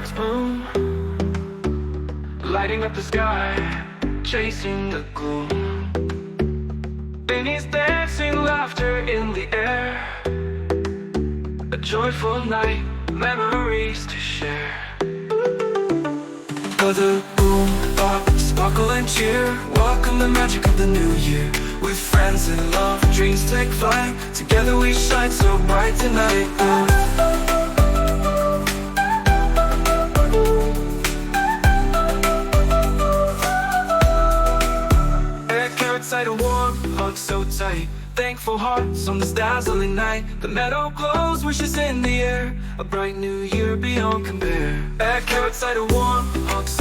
fireworks boom, lighting up the sky, chasing the gloom. Binni's dancing, laughter in the air, a joyful night, memories to share. The boom, bop, sparkle and cheer, welcome the magic of the new year. With friends in love, dreams take flight, together we shine so bright tonight. Air carrot cider warm, hugs so tight, thankful hearts on this dazzling night. The meadow glows, wishes in the air, a bright new year beyond compare. Air carrot cider warm, hugs so